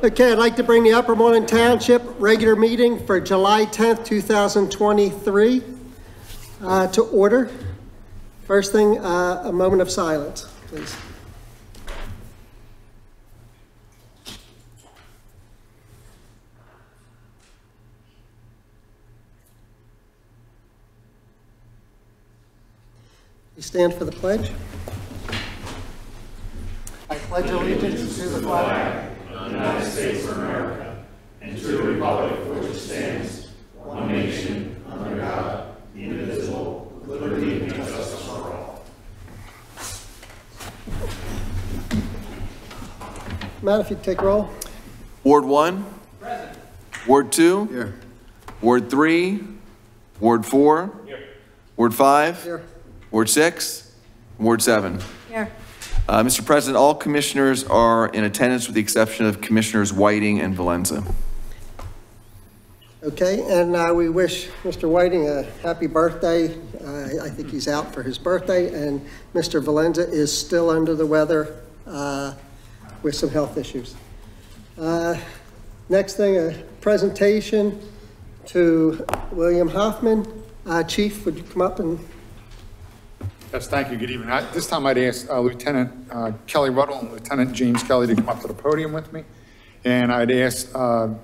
Okay, I'd like to bring the Upper Moreland Township regular meeting for July 10th, 2023 to order. First thing, a moment of silence, please. You stand for the pledge. I pledge allegiance to the flag of the United States of America and to the republic for which it stands, one nation, under God, indivisible, with liberty and justice for all. Matt, if you take roll. Ward 1. Present. Ward 2. Here. Ward 3. Ward 4. Here. Ward 5. Here. Ward 6. Ward 7. Here. Mr. President, all commissioners are in attendance with the exception of Commissioners Whiting and Valenza. Okay, and we wish Mr. Whiting a happy birthday. I think he's out for his birthday, and Mr. Valenza is still under the weather with some health issues. Next thing, a presentation to William Hoffman. Chief, would you come up and... Yes, thank you. Good evening. This time I'd ask Lieutenant Kelly Ruddle and Lieutenant James Kelly to come up to the podium with me. And I'd ask Bill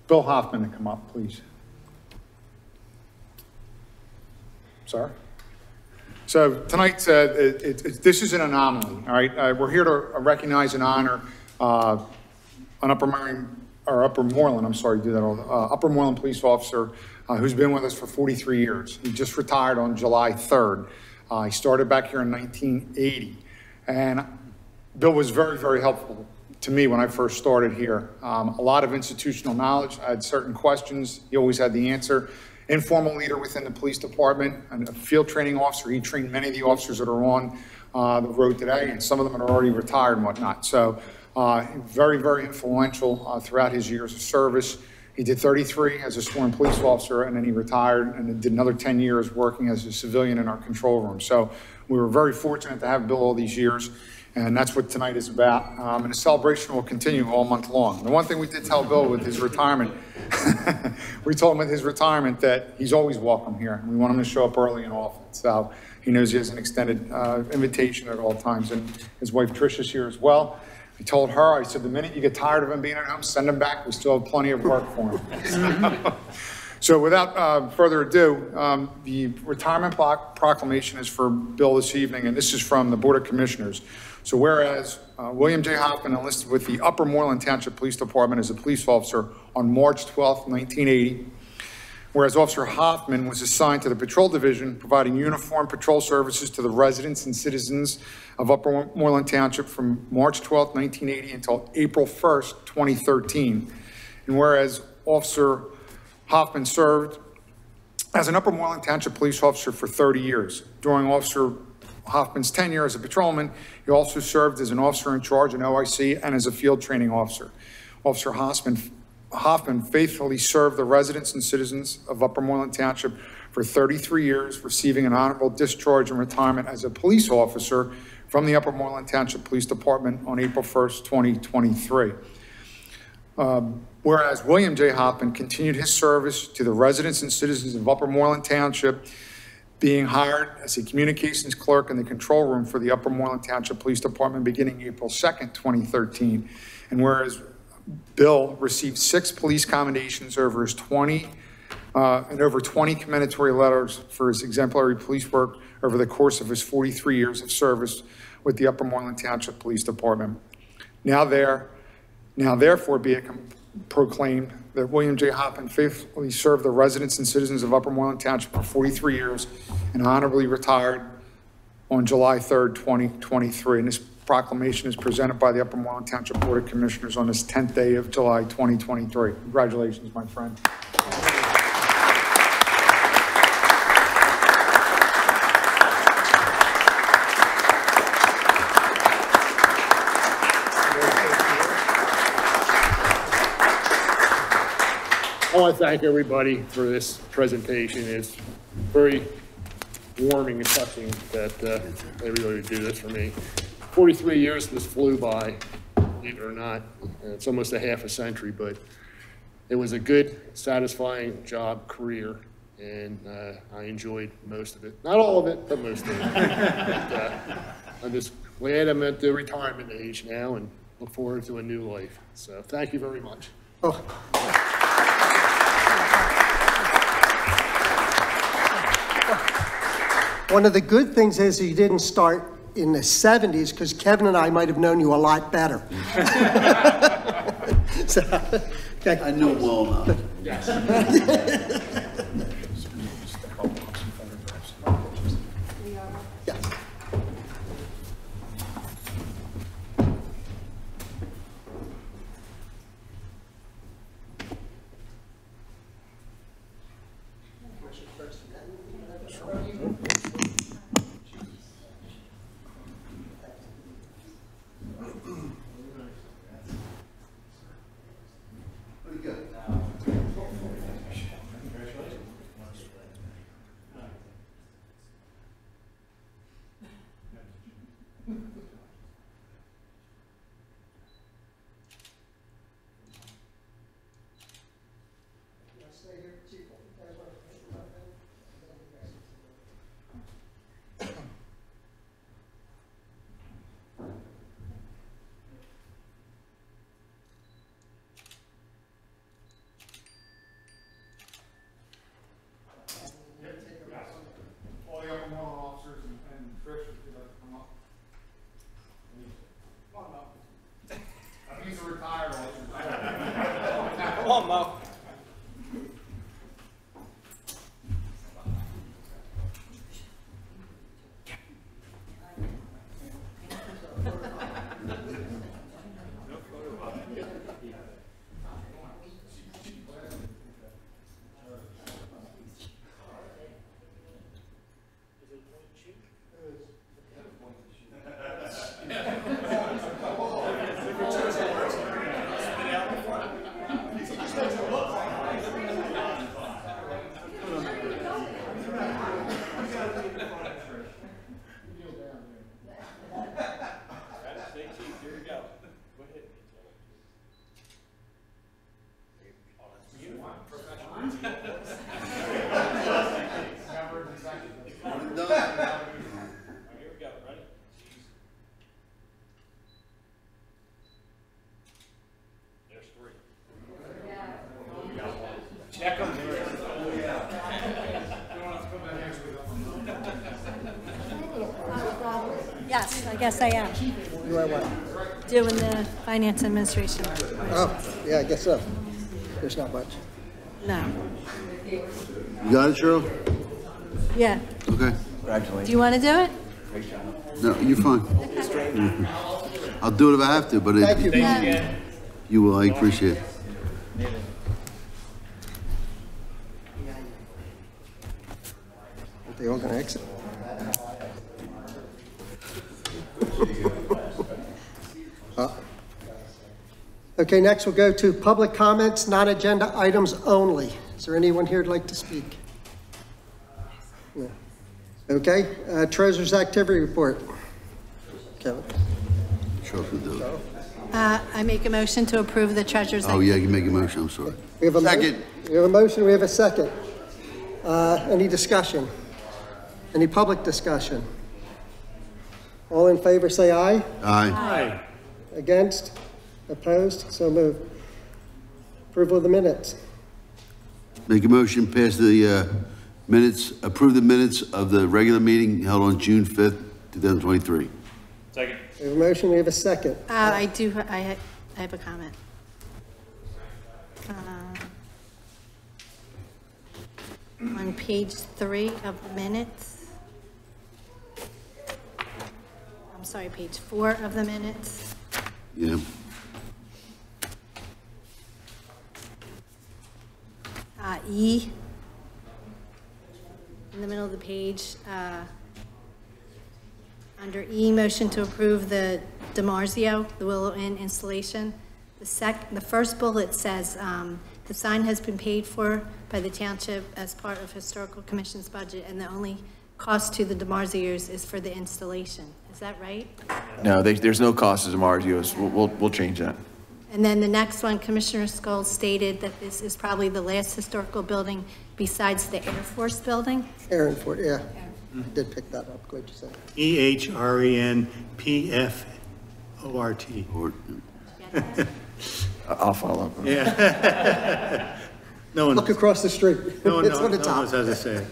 Hoffman to come up, please. Sorry. So tonight, this is an anomaly, all right? We're here to recognize and honor an Upper Moreland police officer who's been with us for 43 years. He just retired on July 3rd. He started back here in 1980. And Bill was very, very helpful to me when I first started here. A lot of institutional knowledge. I had certain questions. He always had the answer. Informal leader within the police department and a field training officer. He trained many of the officers that are on the road today, and some of them are already retired and whatnot. So very, very influential throughout his years of service. He did 33 as a sworn police officer, and then he retired and then did another 10 years working as a civilian in our control room. So we were very fortunate to have Bill all these years, and that's what tonight is about. And the celebration will continue all month long. The one thing we did tell Bill with his retirement, we told him with his retirement that he's always welcome here. We want him to show up early and often. So he knows he has an extended invitation at all times. And his wife Trisha's here as well. I told her, I said, the minute you get tired of him being at home, send him back. We still have plenty of work for him. So without further ado, the retirement proclamation is for Bill this evening, and this is from the Board of Commissioners. So whereas William J. Hoffman enlisted with the Upper Moreland Township Police Department as a police officer on March 12, 1980, whereas Officer Hoffman was assigned to the Patrol Division, providing uniform patrol services to the residents and citizens of Upper Moreland Township from March 12, 1980 until April 1st, 2013. And whereas Officer Hoffman served as an Upper Moreland Township police officer for 30 years. During Officer Hoffman's tenure as a patrolman, he also served as an officer in charge in OIC and as a field training officer. Officer Hoffman faithfully served the residents and citizens of Upper Moreland Township for 33 years, receiving an honorable discharge and retirement as a police officer from the Upper Moreland Township Police Department on April 1st, 2023. Whereas William J. Hoffman continued his service to the residents and citizens of Upper Moreland Township, being hired as a communications clerk in the control room for the Upper Moreland Township Police Department beginning April 2nd, 2013. And whereas Bill received 6 police commendations over his 20 commendatory letters for his exemplary police work over the course of his 43 years of service with the Upper Moreland Township Police Department. Now therefore be it proclaimed that William J. Hoffman faithfully served the residents and citizens of Upper Moreland Township for 43 years and honorably retired on July 3rd, 2023. And this proclamation is presented by the Upper Moreland Township Board of Commissioners on this 10th day of July, 2023. Congratulations, my friend. I want to thank everybody for this presentation. It's very warming and touching that everybody would do this for me. 43 years, this flew by. believe it or not. It's almost a half a century, but it was a good, satisfying job, career, and I enjoyed most of it. Not all of it, but most of it. But, I'm just glad I'm at the retirement age now and look forward to a new life. So thank you very much. Oh. One of the good things is you didn't start in the 70s, because Kevin and I might have known you a lot better. So, okay. I know well enough. Yes. Pretty good. All the other officers and Trish, if you'd like to come up. Come on up. I think he's a retired officer. Come on, Mo. Yes, I guess I am. You are what? Doing the finance administration. Oh, yeah, I guess so. There's not much. No. You got it, Cheryl? Yeah. Okay. Do you want to do it? No, you're fine. I'll do it if I have to, but Thank you. you will. I appreciate it. Aren't they all going to exit? Okay, next we'll go to public comments, non-agenda items only. Is there anyone here who'd like to speak? No. Okay, treasurer's activity report. Kevin. Cheryl can do it. I make a motion to approve the treasurer's. Oh, yeah, you can make a motion. I'm sorry. We have a Second. We have a motion, we have a second. Any discussion? Any public discussion? All in favor, say aye. Aye. Against? Opposed? So moved. Approval of the minutes. Make a motion, pass the minutes, approve the minutes of the regular meeting held on June 5th, 2023. Second. We have a motion, we have a second. I have a comment. On page 3 of the minutes. I'm sorry, page 4 of the minutes. Yeah. E, in the middle of the page, under E, motion to approve the DiMarzio, the Willow Inn installation. The first bullet says, the sign has been paid for by the township as part of Historical Commission's budget, and the only cost to the DiMarzios is for the installation. Is that right? No, there's no cost to DiMarzios. We'll change that. And then the next one, Commissioner Skull stated that this is probably the last historical building besides the Air Force building. Aaron Ford, yeah. I did pick that up. Glad you said it. EHRENPFORT. Or- I'll follow up. Yeah. No one, Look across the street. no one It's on the knows top. how to say it.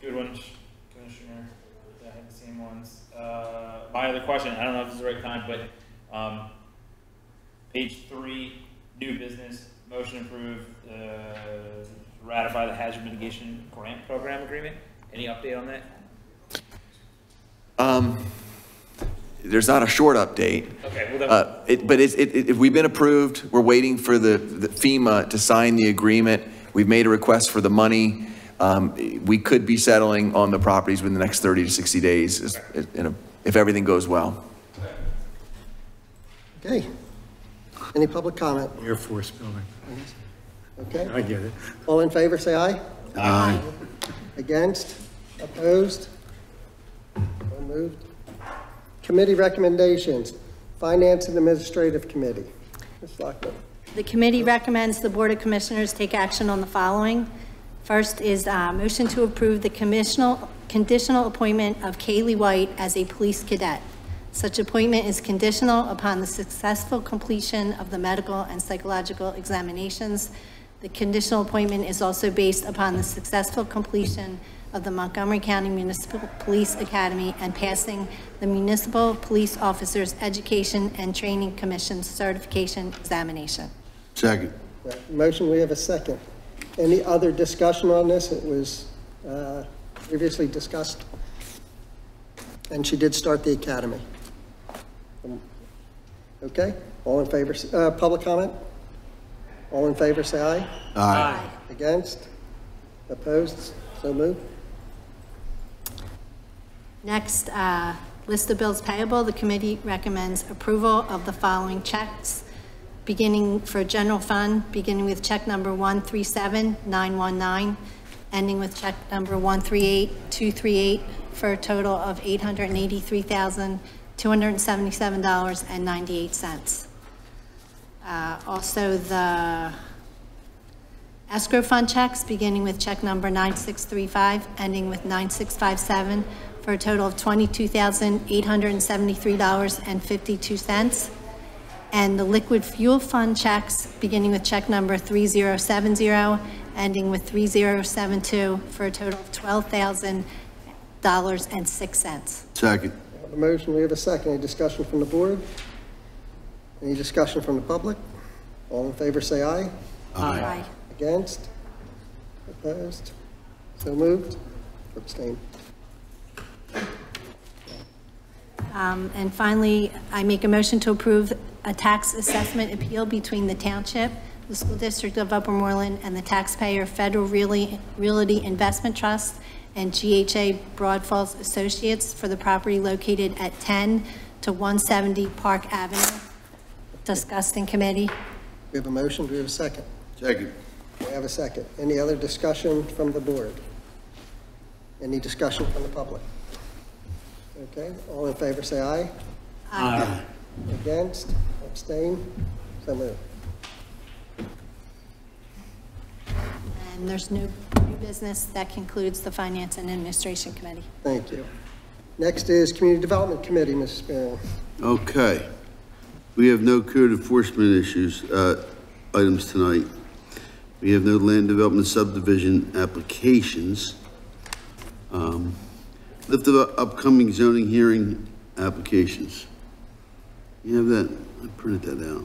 Good one, Commissioner. I had the same ones. My other question, I don't know if this is the right time, but page 3, new business, motion approved, ratify the hazard mitigation grant program agreement. Any update on that? There's not a short update. Okay, well then, But we've been approved. We're waiting for the FEMA to sign the agreement. We've made a request for the money. We could be settling on the properties within the next 30 to 60 days if everything goes well. Okay. Any public comment? Air Force building. Okay. I get it. All in favor, say aye. Aye. Against? Opposed? So moved. Committee recommendations. Finance and Administrative Committee. Ms. Lockwood. The committee recommends the Board of Commissioners take action on the following. First is motion to approve the conditional appointment of Kaylee White as a police cadet. Such appointment is conditional upon the successful completion of the medical and psychological examinations. The conditional appointment is also based upon the successful completion of the Montgomery County Municipal Police Academy and passing the Municipal Police Officers Education and Training Commission's certification examination. Second. Motion, we have a second. Any other discussion on this? It was previously discussed. And she did start the academy. Okay, all in favor, public comment? All in favor, say aye. Aye. Against? Opposed? So moved. Next, list of bills payable. The committee recommends approval of the following checks, beginning for general fund, beginning with check number 137919, ending with check number 138238 for a total of $883,277.98. Also, the escrow fund checks, beginning with check number 9635, ending with 9657, for a total of $22,873.52. And the liquid fuel fund checks, beginning with check number 3070, ending with 3072, for a total of $12,000.06. Second. We have a motion, we have a second. Any discussion from the board? Any discussion from the public? All in favor, say aye. Aye. Against? Opposed? So moved? Abstain? And finally, I make a motion to approve a tax assessment appeal between the township, the school district of Upper Moreland, and the taxpayer Federal Realty Investment Trust and GHA Broad Falls Associates for the property located at 10 to 170 Park Avenue, discussed in committee. We have a motion, do we have a second? Second. We have a second. Any other discussion from the board? Any discussion from the public? Okay, all in favor say aye. Aye. Against? Abstain? So moved. And there's no new business. That concludes the Finance and Administration Committee. Thank you. Next is Community Development Committee, Mrs. Sparrow. Okay. We have no code enforcement issues, items tonight. We have no land development subdivision applications. Lift of upcoming zoning hearing applications. You have that? I printed that out.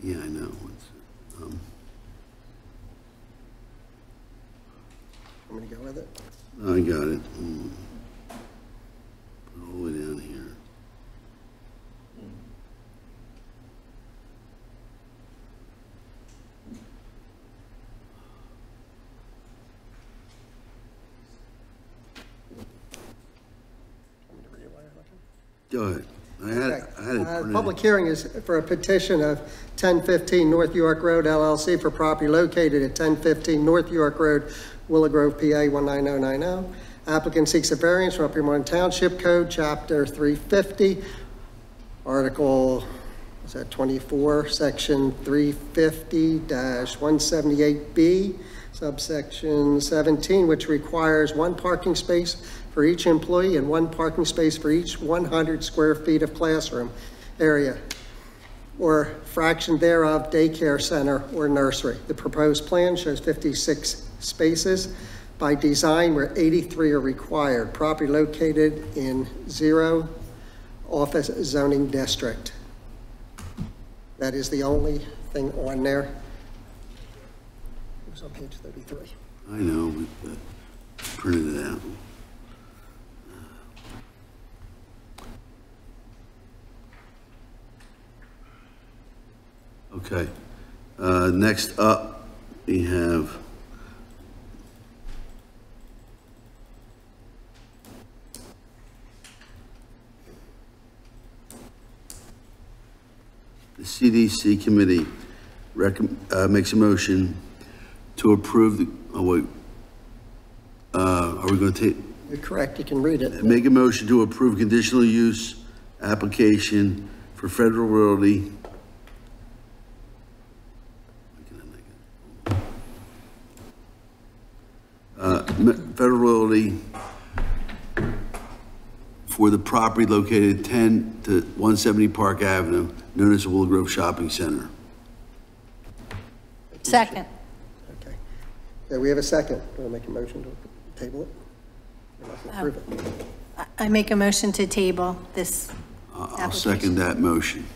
Yeah, I know. Want me to go with it? I got it. Put it all the way down here. Want me to Go ahead. I had it printed. Public hearing is for a petition of 1015 North York Road LLC for property located at 1015 North York Road, Willow Grove, PA 19090. Applicant seeks a variance from Upper Township Code, Chapter 350, Article, is that 24, Section 350-178B, subsection 17, which requires one parking space for each employee and one parking space for each 100 square feet of classroom area or fraction thereof daycare center or nursery. The proposed plan shows 56 spaces by design where 83 are required. Property located in 0 office zoning district. That is the only thing on there. It was on page 33. I know, we printed it out. Okay, next up, we have the CDC committee makes a motion to approve the, oh wait, are we going to take? You're correct, you can read it. Make a motion to approve conditional use application for Federal Realty. Federal Realty for the property located 10 to 170 Park Avenue, known as the Willow Grove Shopping Center. Second. Okay. Yeah, we have a second. Do I make a motion to table it? Or not to approve it? I make a motion to table this I'll second that motion.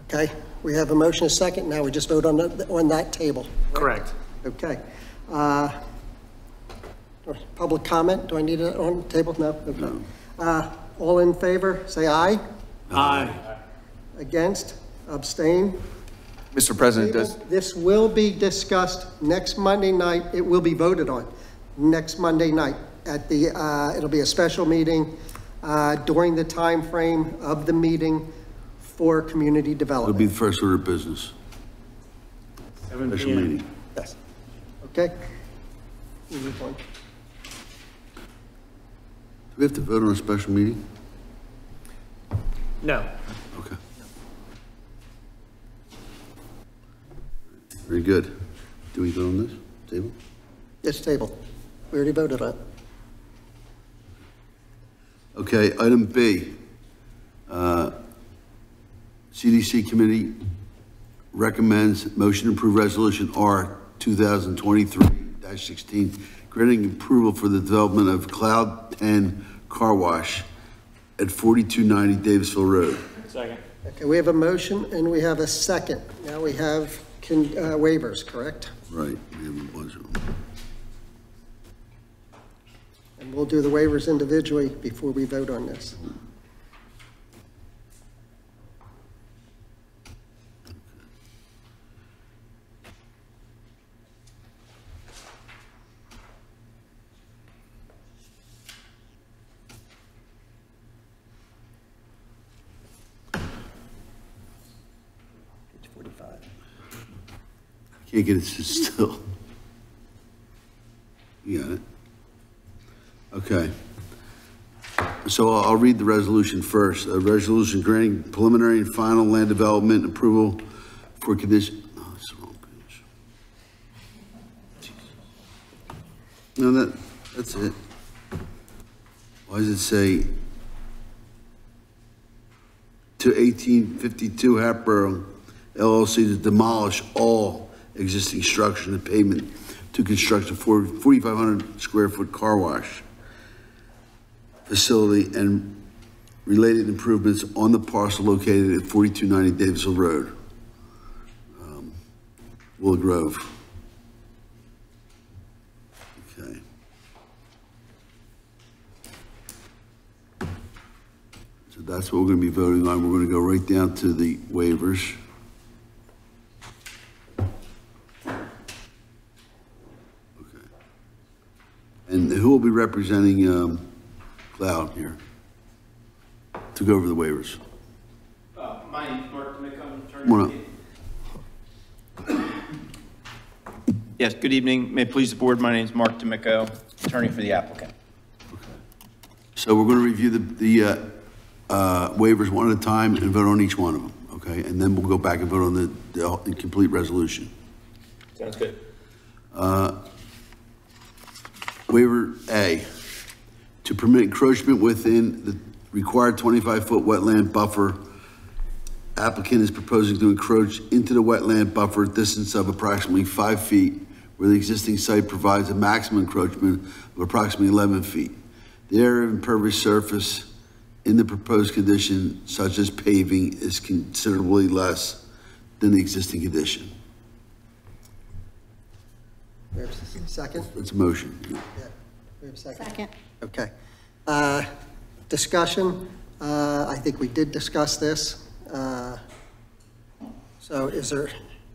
Okay, we have a motion, a second. Now we just vote on that table. Correct. Okay. Public comment, do I need it on the table? No? Okay. No. All in favor, say aye. Aye. Against, abstain. Mr. President, does, This will be discussed next Monday night. It will be voted on next Monday night at the, it'll be a special meeting during the time frame of the meeting for community It'll development. be the first order of business. 7 Special p.m. meeting. Yes. Okay. We'll move on. Do we have to vote on a special meeting? No. Okay. Very good. Do we vote on this table? This table. We already voted on it. Okay, item B. CDC committee recommends motion to approve resolution R 2023-16, granting approval for the development of Cloud 10 Car Wash at 4290 Davisville Road. Second. Okay, we have a motion and we have a second. Now we have waivers, correct? Right, we have a bunch of them. And we'll do the waivers individually before we vote on this. Page 45. Can't get it to still. You got it? Okay. So I'll read the resolution first. A resolution granting preliminary and final land development approval for condition, oh, that's the wrong page. No, that's it. Why does it say to 1852 Hatboro LLC to demolish all existing structure and pavement to construct a 4,500 square foot car wash facility and related improvements on the parcel located at 4290 Davisville Road, Willow Grove. Okay. So that's what we're going to be voting on. We're going to go right down to the waivers. Okay. And who will be representing Cloud here? to go over the waivers. My name's Mark D'Amico, attorney. Come on up. Yes, good evening. May it please the board, my name's Mark D'Amico, attorney for the applicant. So we're going to review the waivers one at a time and vote on each one of them, okay? And then we'll go back and vote on the complete resolution. Sounds good. Waiver A, to permit encroachment within the required 25-foot wetland buffer. Applicant is proposing to encroach into the wetland buffer distance of approximately 5 feet, where the existing site provides a maximum encroachment of approximately 11 feet. The area of impervious surface in the proposed condition, such as paving, is considerably less than the existing condition. We have a second? It's a motion. Yeah. We have a second? Second. Okay. Discussion, I think we did discuss this. So is there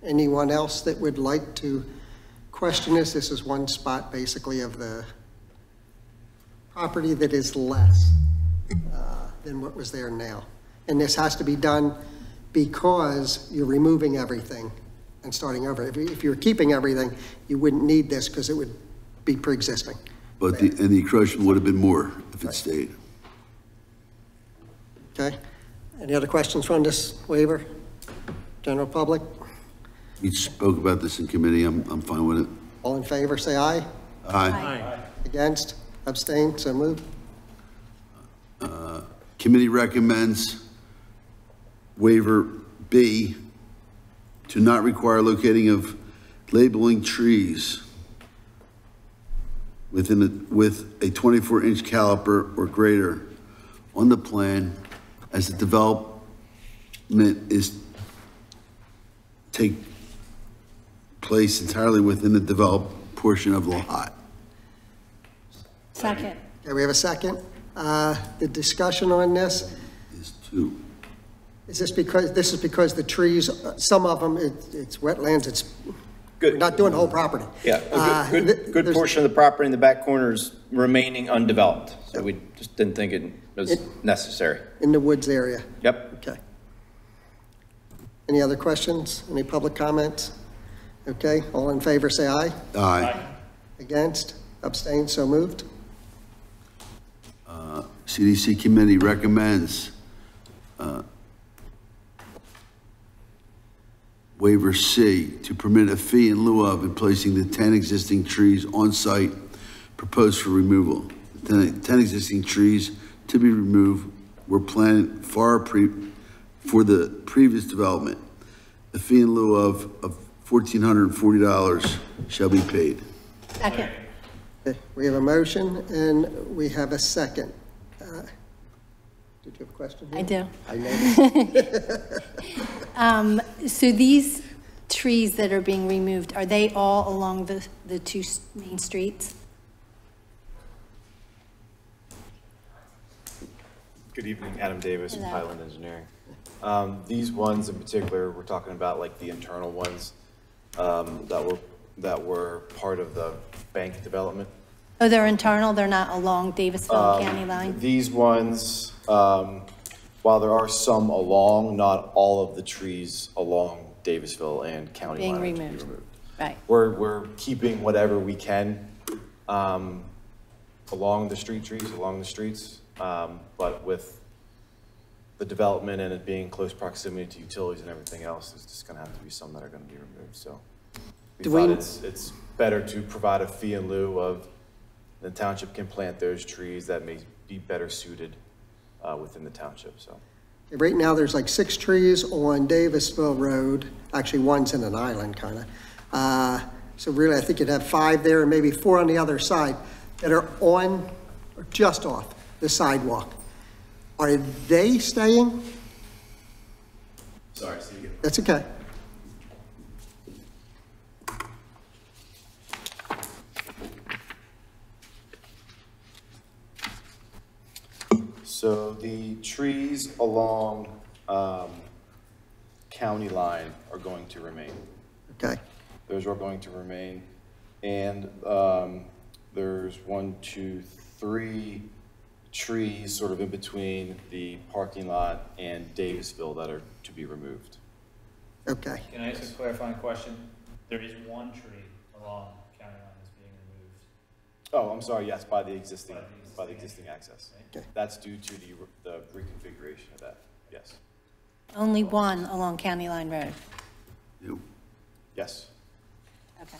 anyone else that would like to question this? This is one spot basically of the property that is less than what was there now. And this has to be done because you're removing everything and starting over. If you're keeping everything, you wouldn't need this because it would be pre-existing. But the encroachment would have been more if it stayed. Okay. Any other questions from this waiver? General public? We spoke about this in committee. I'm fine with it. All in favor, say aye. Aye. Against? Abstain? So moved. Committee recommends waiver B, to not require locating of labeling trees with a 24-inch caliper or greater on the plan as the development is take place entirely within the developed portion of the lot. Second. Okay, we have a second. The discussion on this, Is two. is this because the trees, some of them, it's wetlands, it's, Good. we're not doing the whole property. Yeah, a good There's- portion of the property in the back corner is remaining undeveloped, so we just didn't think it was necessary. In the woods area. Yep. Okay. Any other questions? Any public comments? Okay, all in favor, say aye. Aye. Against? Abstain? So moved. CDC committee recommends waiver C, to permit a fee in lieu of in placing the 10 existing trees on site proposed for removal. The 10 existing trees to be removed were planted for the previous development. A fee in lieu of $1,440 shall be paid. Second. Okay, we have a motion and we have a second. Did you have a question? I do. I noticed. So these trees that are being removed, are they all along the two main streets? Good evening, Adam Davis with Hello. Highland Engineering. These ones in particular, we're talking about like the internal ones that were part of the bank development. Oh, they're internal, they're not along Davisville County line? These ones, while there are some along, not all of the trees along Davisville and County Being line are to be removed. removed. Right. We're keeping whatever we can along the street trees, along the streets, but with the development and it being close proximity to utilities and everything else, there's just gonna have to be some that are gonna be removed, so. We thought it's better to provide a fee in lieu of the township can plant those trees that may be better suited within the township, so. Right now, there's like 6 trees on Davisville Road. Actually, one's in an island, kind of. So really, I think you'd have 5 there and maybe 4 on the other side that are on, or just off the sidewalk. Are they staying? Sorry, see you again. That's okay. So the trees along county line are going to remain. Okay. Those are going to remain. And there's 1, 2, 3 trees sort of in between the parking lot and Davisville that are to be removed. Okay. Can I ask a clarifying question? There is one tree along County Line that's being removed. Oh, I'm sorry, yes, by the existing access. Okay. That's due to the reconfiguration of that, yes. Only one along County Line Road. Yep. Yes. Okay.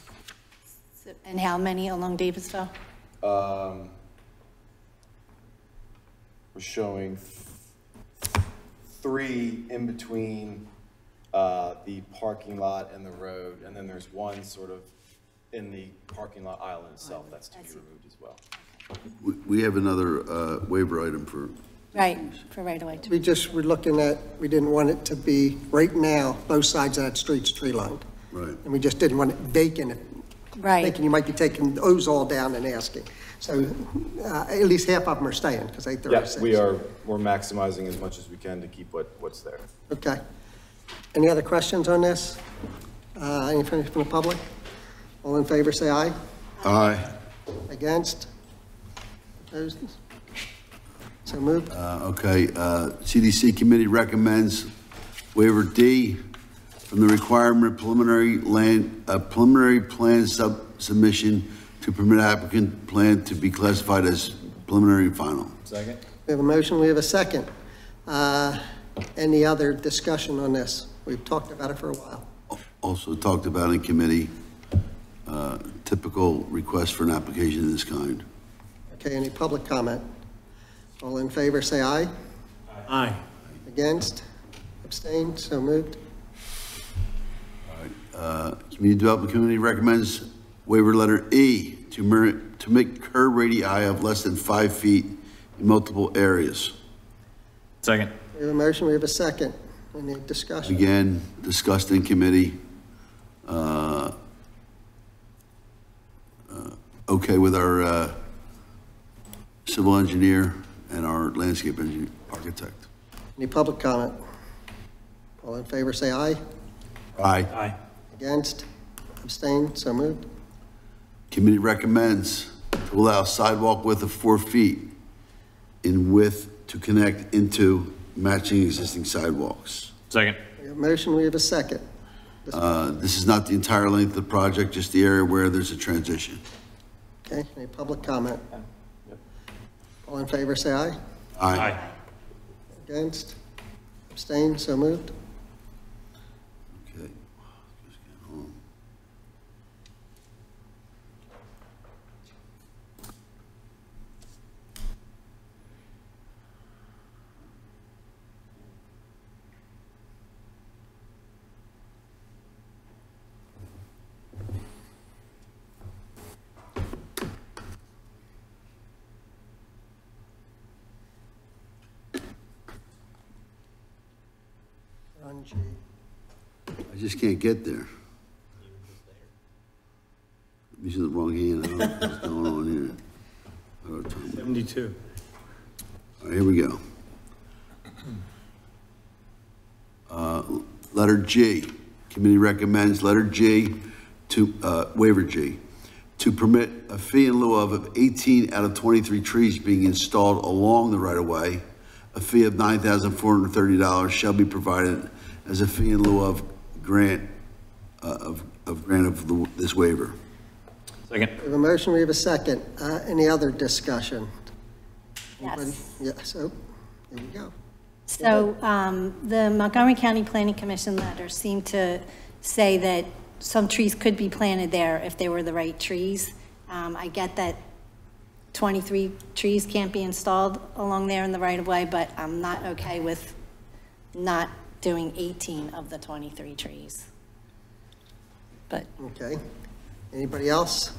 And how many along Davisville? We're showing 3 in between the parking lot and the road, and then there's one sort of in the parking lot island itself that's to be removed as well. We have another waiver item for, Right, for right away. We're looking at, we didn't want it to be, right now, both sides of that street's tree lined. right. And we just didn't want it vacant, Right. thinking you might be taking those all down and asking. So at least half of them are staying, because 836. Yeah, we're maximizing as much as we can to keep what's there. Okay. Any other questions on this? Anything from the public? All in favor, say aye. Aye. Against? Opposed? So moved. Okay, CDC committee recommends waiver D from the requirement preliminary plan submission to permit applicant plan to be classified as preliminary and final. Second? We have a motion, we have a second. Any other discussion on this? We've talked about it for a while. Also talked about in committee, typical request for an application of this kind. Okay, any public comment? All in favor, say aye. Aye. Against? Abstained? So moved. Community Development Committee recommends waiver letter E to make curb radii of less than 5 feet in multiple areas. Second. We have a motion, we have a second. Any discussion? Again, discussed in committee. Okay with our civil engineer and our landscape engineer, architect. Any public comment? All in favor, say aye. Aye. Aye. Against? Abstained? So moved. Committee recommends to allow sidewalk width of 4 feet in width to connect into matching existing sidewalks. Second. We have a motion, we have a second. This is not the entire length of the project, just the area where there's a transition. Okay, any public comment? All in favor, say aye. Aye. Against? Abstained? So moved. Okay. Just get home. Run G. I just can't get there. These are the wrong hand. I don't know what's going on here. 72. All right, here we go. Letter G, committee recommends letter G to, waiver G, to permit a fee in lieu of 18 out of 23 trees being installed along the right-of-way. A fee of $9,430 shall be provided as a fee in lieu of grant of this waiver. Second. We have a motion, we have a second. Any other discussion? Yes. Anybody? Yes, so, there you go. So the Montgomery County Planning Commission letter seemed to say that some trees could be planted there if they were the right trees. I get that 23 trees can't be installed along there in the right-of-way, but I'm not okay with not doing 18 of the 23 trees. But Okay. Anybody else? On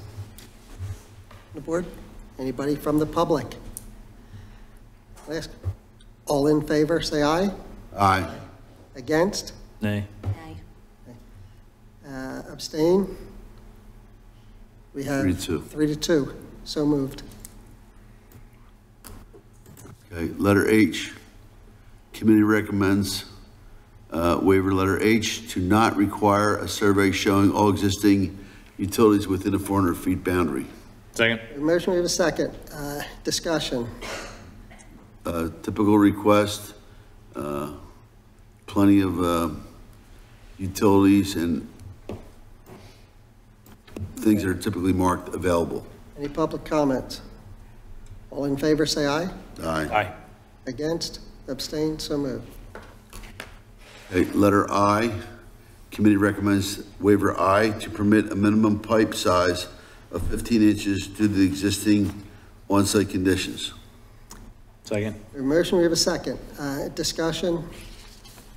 the board? Anybody from the public? Ask. All in favor, say aye. Aye. Against? Nay. okay. Abstain? We have 3-2. 3-2. So moved. Okay, letter H, committee recommends waiver letter H to not require a survey showing all existing utilities within a 400 feet boundary. Second. We have a motion, we have a second. Discussion. typical request, plenty of utilities and things that are typically marked available. Any public comments? All in favor, say aye. Aye. Against? Abstain? So moved. Okay, letter I, committee recommends waiver I to permit a minimum pipe size of 15 inches due to the existing on-site conditions. Second. We have a motion, we have a second. Discussion?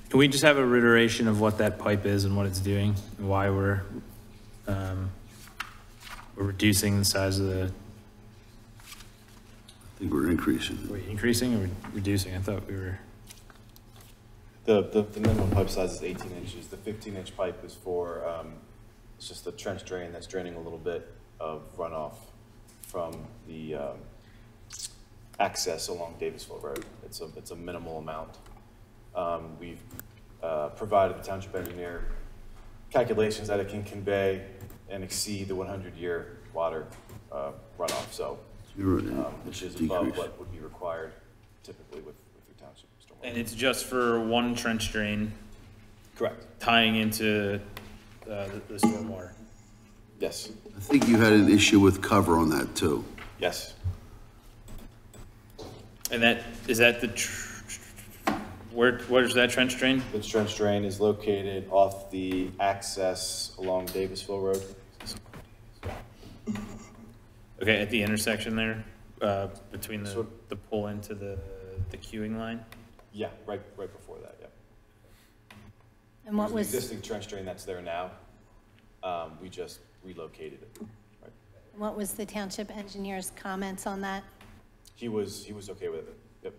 Can we just have a reiteration of what that pipe is and what it's doing, and why we're reducing the size of the, I think we're increasing. wait, increasing or reducing? I thought we were. The minimum pipe size is 18 inches. The 15-inch pipe is for, it's just a trench drain that's draining a little bit of runoff from the access along Davisville Road. It's a minimal amount. We've provided the township engineer calculations that it can convey and exceed the 100-year water runoff, so which is above what would be required typically with your township stormwater. And it's just for one trench drain? Correct. Tying into the stormwater? Yes. I think you had an issue with cover on that too. Yes. And is that where's that trench drain? The trench drain is located off the access along Davisville Road. Okay, at the intersection there, between the pull into the queuing line? Yeah, right before that, yeah. And what There's was, the existing trench drain that's there now. We just relocated it. Right. what was the township engineer's comments on that? He was okay with it. Yep.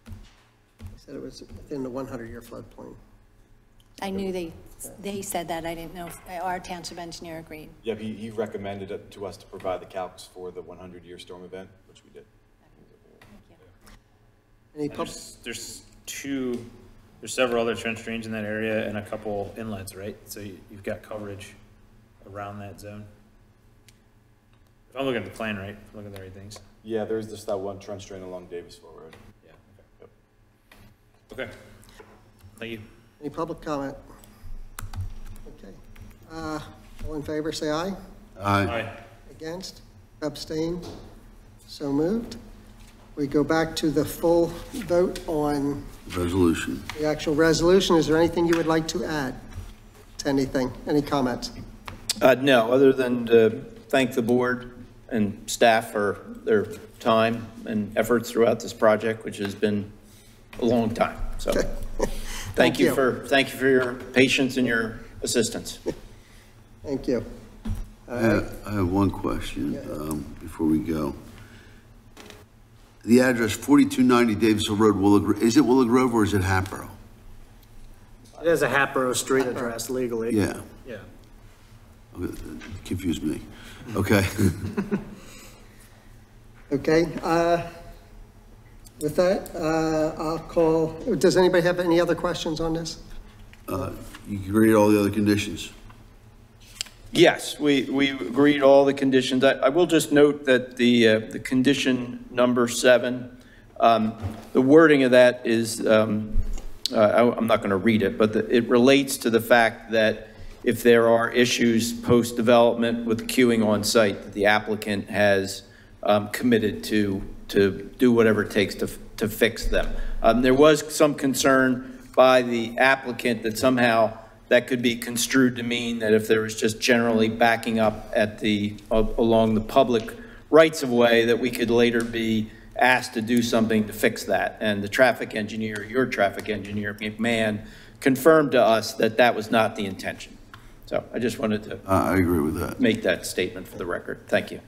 He said it was within the 100-year floodplain. I knew they said that. I didn't know if our township engineer agreed. Yeah, he recommended it to us to provide the calcs for the 100-year storm event, which we did. Any There's several other trench drains in that area and a couple inlets, right? So you've got coverage around that zone. If I'm looking at the plan, right? If I'm looking at the right things. Yeah, there's just that one trench drain along Davisville Road. Yeah. Okay. Okay. Thank you. Any public comment? Okay. All in favor, say aye. Aye. Against? Abstain? So moved. We go back to the full vote on Resolution. the actual resolution. Is there anything you would like to add to anything? Any comments? No, other than to thank the board and staff for their time and efforts throughout this project, which has been a long time. So thank you for your patience and your assistance. Thank you. I have one question before we go. The address 4290 Davisville Road, Willow Grove, is it Willow Grove or is it Hatboro? It is a Hatboro street address legally. Yeah. Yeah. Okay, confused me. Okay. Okay. With that, I'll call, does anybody have any other questions on this? You can read all the other conditions. Yes, we agreed all the conditions. I will just note that the condition number 7, the wording of that is, I'm not going to read it, but it relates to the fact that if there are issues post-development with queuing on site, that the applicant has committed to do whatever it takes to fix them. There was some concern by the applicant that somehow that could be construed to mean that if there was just generally backing up at along the public rights of way, that we could later be asked to do something to fix that. And the traffic engineer, your traffic engineer, McMahon, confirmed to us that that was not the intention. So I just wanted to I agree with that. Make that statement for the record. Thank you.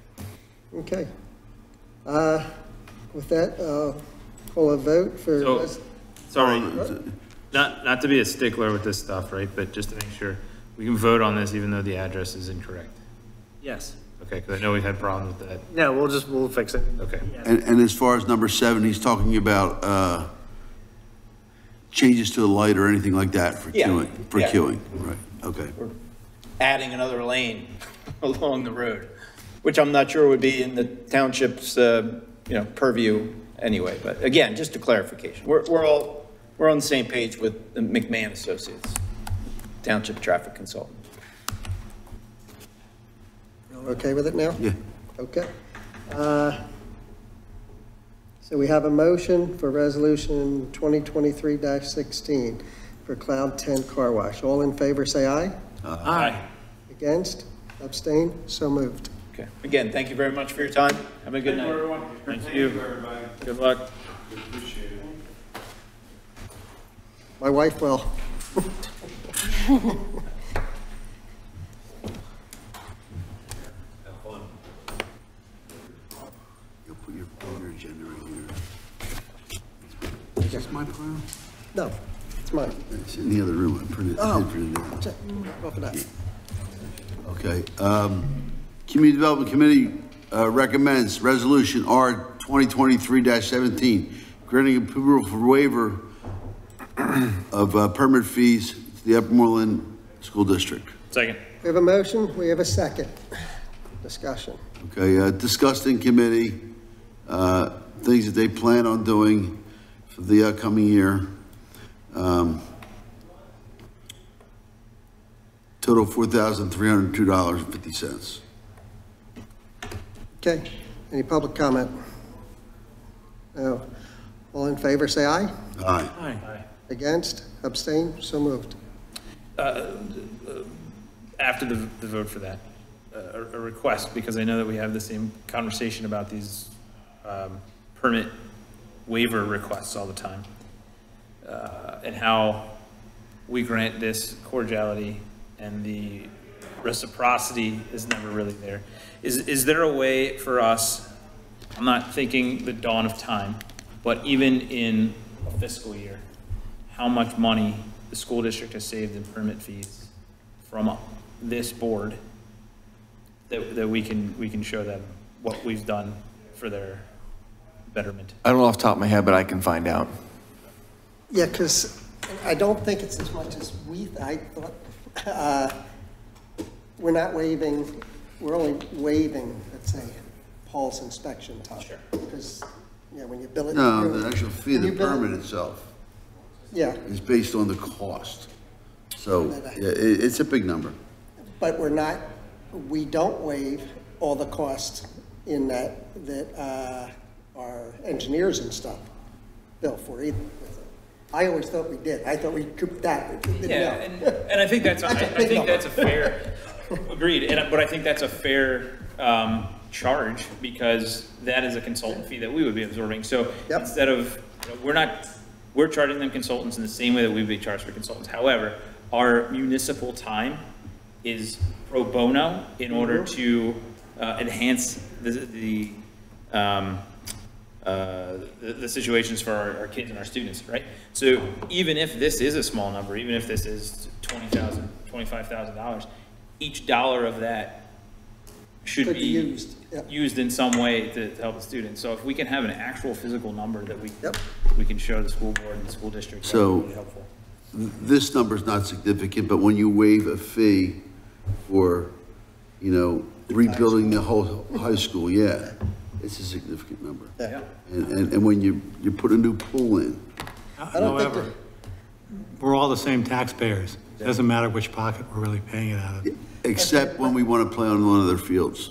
Okay. With that, call a vote for. Sorry, not to be a stickler with this stuff, right? But just to make sure we can vote on this even though the address is incorrect. Yes. Okay, because I know we've had problems with that. No, we'll fix it. Okay. And as far as number 7, he's talking about changes to the light or anything like that for queuing. For queuing, right? Okay. We're adding another lane along the road, which I'm not sure would be in the township's purview anyway. But again, just a clarification. We're on the same page with the McMahon Associates, Township Traffic Consultant. Okay with it now? Yeah. Okay. So we have a motion for resolution 2023-16 for Cloud 10 Car Wash. All in favor, say aye. Aye. Against? Abstain? So moved. Okay. Again, thank you very much for your time. Have a good night. Thank you. Good luck. My wife will. You'll put your agenda right here. Is this my file? No, it's mine. It's in the other room. I printed it. Oh. I printed it out. Check. Off of that. Okay. Community Development Committee recommends Resolution R 2023-17, granting approval for waiver of permit fees to the Upper Moreland School District. Second. We have a motion, we have a second. Discussion. Okay, discussed in committee, things that they plan on doing for the upcoming year. Total $4,302.50. Okay, any public comment? No. All in favor, say aye. Aye. Aye. Against? Abstain? So moved. After the vote for that, a request, because I know that we have the same conversation about these permit waiver requests all the time, and how we grant this cordiality and the reciprocity is never really there. Is there a way for us, I'm not thinking the dawn of time, but even in a fiscal year, how much money the school district has saved in permit fees from this board, that we can show them what we've done for their betterment? I don't know off the top of my head, but I can find out. Yeah, because I don't think it's as much as I thought. We're not waiving, we're only waiving, let's say, Paul's inspection time. Sure. Because, yeah, when you bill it. No, the actual fee of the permit itself Yeah, is based on the cost. So, yeah, it's a big number. but we don't waive all the costs in that our engineers and stuff bill for either. I always thought we did. I thought we could that. Yeah, and I think that's, I think that's a fair, agreed, but I think that's a fair charge, because that is a consultant fee that we would be absorbing. So instead of, we're charging them consultants in the same way that we'd be charged for consultants. However, our municipal time is pro bono in order to enhance the situations for our kids and our students, right? So even if this is a small number, even if this is $20,000, $25,000, each dollar of that should be used in some way to help the students. So if we can have an actual physical number that we can show the school board and the school district, that would be really helpful. This number is not significant, but when you waive a fee for, rebuilding the whole high school, it's a significant number. Yeah. And when you put a new pool in. However, we're all the same taxpayers. It doesn't matter which pocket we're really paying it out of. Except when we want to play on one of their fields.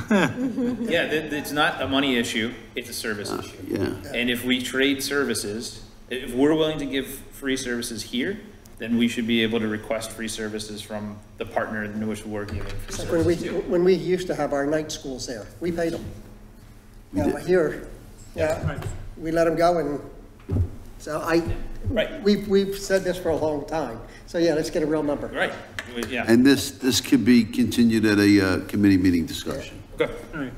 Yeah, it's not a money issue, it's a service issue. Yeah. And if we trade services, if we're willing to give free services here, then we should be able to request free services from the partner in which we're giving free It's like services to. when we used to have our night schools there, we paid them. Now here, we let them go, and so we've said this for a long time. So let's get a real number. Right, yeah. And this could be continued at a committee meeting discussion. Okay. All right.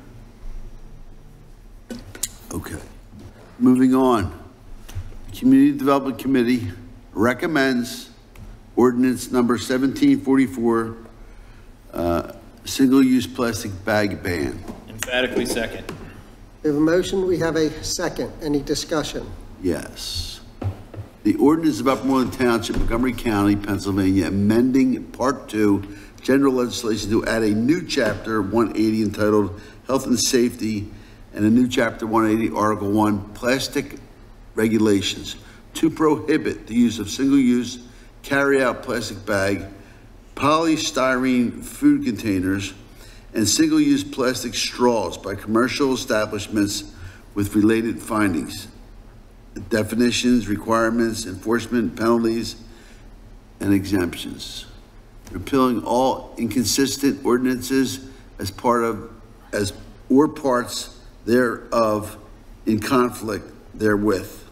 Okay. Moving on. Community Development Committee recommends ordinance number 1744, single-use plastic bag ban. Emphatically second. We have a motion, we have a second. Any discussion? Yes. The ordinance of Upper Moreland Township, Montgomery County, Pennsylvania, amending Part 2, general legislation to add a new chapter 180 entitled Health and Safety and a new Chapter 180, Article 1, plastic regulations to prohibit the use of single-use carry-out plastic bag, polystyrene food containers, and single-use plastic straws by commercial establishments with related findings, definitions, requirements, enforcement, penalties, and exemptions. Repealing all inconsistent ordinances as or parts thereof in conflict therewith,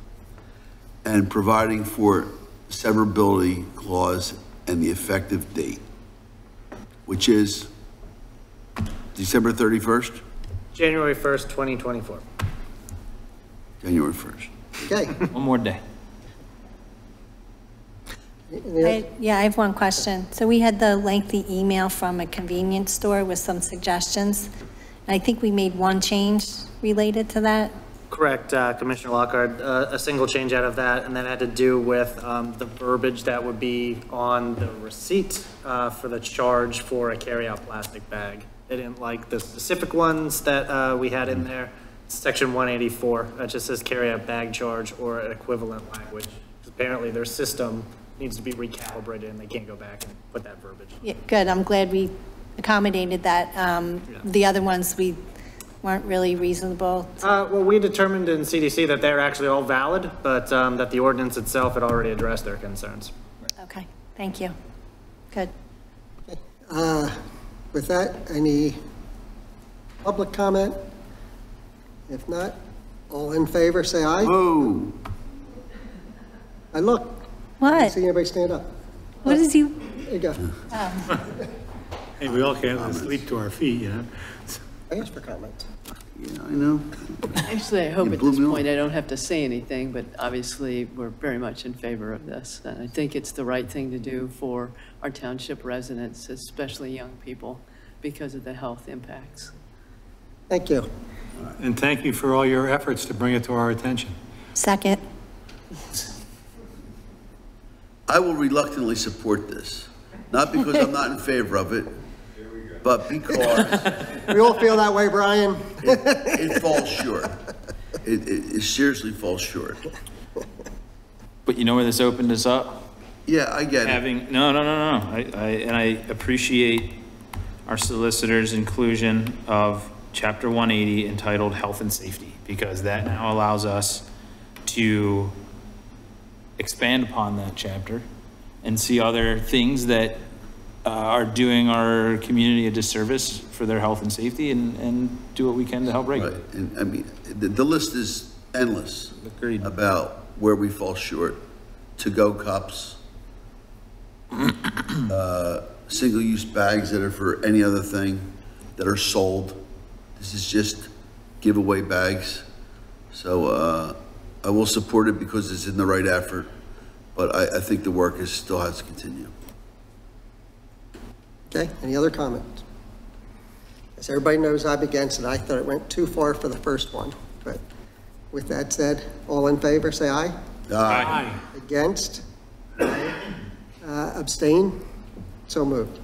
and providing for severability clause and the effective date, which is December 31st? January 1st, 2024. January 1st. Okay. One more day. Yeah, I have one question. So we had the lengthy email from a convenience store with some suggestions. And I think we made one change related to that. Correct, Commissioner Lockhart. A single change out of that, and that had to do with the verbiage that would be on the receipt for the charge for a carry-out plastic bag. They didn't like the specific ones that we had in there. Section 184, it just says carry-out bag charge or an equivalent language. Apparently their system needs to be recalibrated and they can't go back and put that verbiage. Yeah, good. I'm glad we accommodated that. The other ones we weren't really reasonable. Well, we determined in CDC that they're actually all valid, but that the ordinance itself had already addressed their concerns. Okay, thank you. Good. With that, any public comment? If not, all in favor, say aye. Whoa. I look. I What? didn't see anybody stand up. What is you? There you go. Hey, we all can't sleep to our feet, you know? I asked for comment. Yeah, I know. Actually, I hope You at blew this me off. point I don't have to say anything, but obviously, we're very much in favor of this. And I think it's the right thing to do for our township residents, especially young people, because of the health impacts. Thank you. And thank you for all your efforts to bring it to our attention. Second. I will reluctantly support this, not because I'm not in favor of it, but because We all feel that way, Brian. it falls short. It seriously falls short. But you know where this opened us up? Yeah, I get it. No. And I appreciate our solicitor's inclusion of Chapter 180 entitled Health and Safety, because that now allows us to expand upon that chapter and see other things that are doing our community a disservice for their health and safety, and do what we can to help regulate. Right, and I mean, the list is endless. Agreed. About where we fall short. To-go cups, single-use bags that are for any other thing that are sold. This is just giveaway bags. So I will support it because it's in the right effort, but I think the work still has to continue. Okay, any other comments? As everybody knows, I'm against it. I thought it went too far for the first one. But with that said, all in favor, say aye. Aye. Against? Abstain? So moved.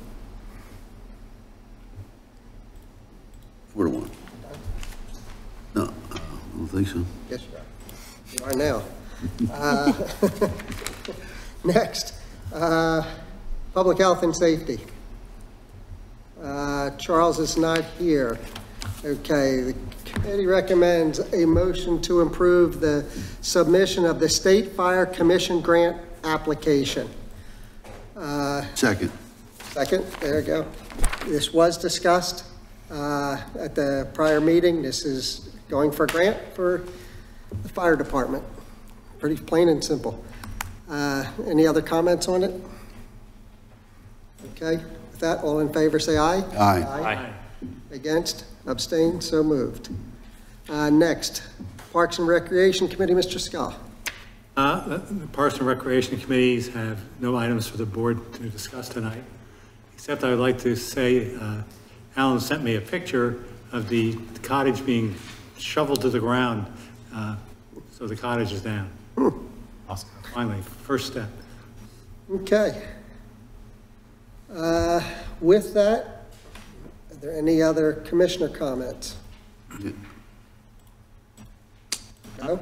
4-1. No, I don't think so. Yes, you are. You are now. Next, public health and safety. Charles is not here. Okay, the committee recommends a motion to approve the submission of the State Fire Commission grant application. Second. Second, there you go. This was discussed at the prior meeting. This is going for a grant for the fire department. Pretty plain and simple. Any other comments on it? Okay, with that, all in favor say aye. Aye. Aye. Against? Abstain? So moved. Next, Parks and Recreation Committee, Mr. Scull. The Parks and Recreation Committees have no items for the board to discuss tonight, except I would like to say, Alan sent me a picture of the cottage being shoveled to the ground, so the cottage is down. Awesome. Finally, first step. Okay. With that, are there any other commissioner comments? No?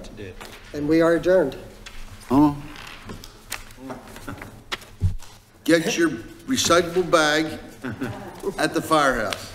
And we are adjourned. Oh. Get your recyclable bag at the firehouse.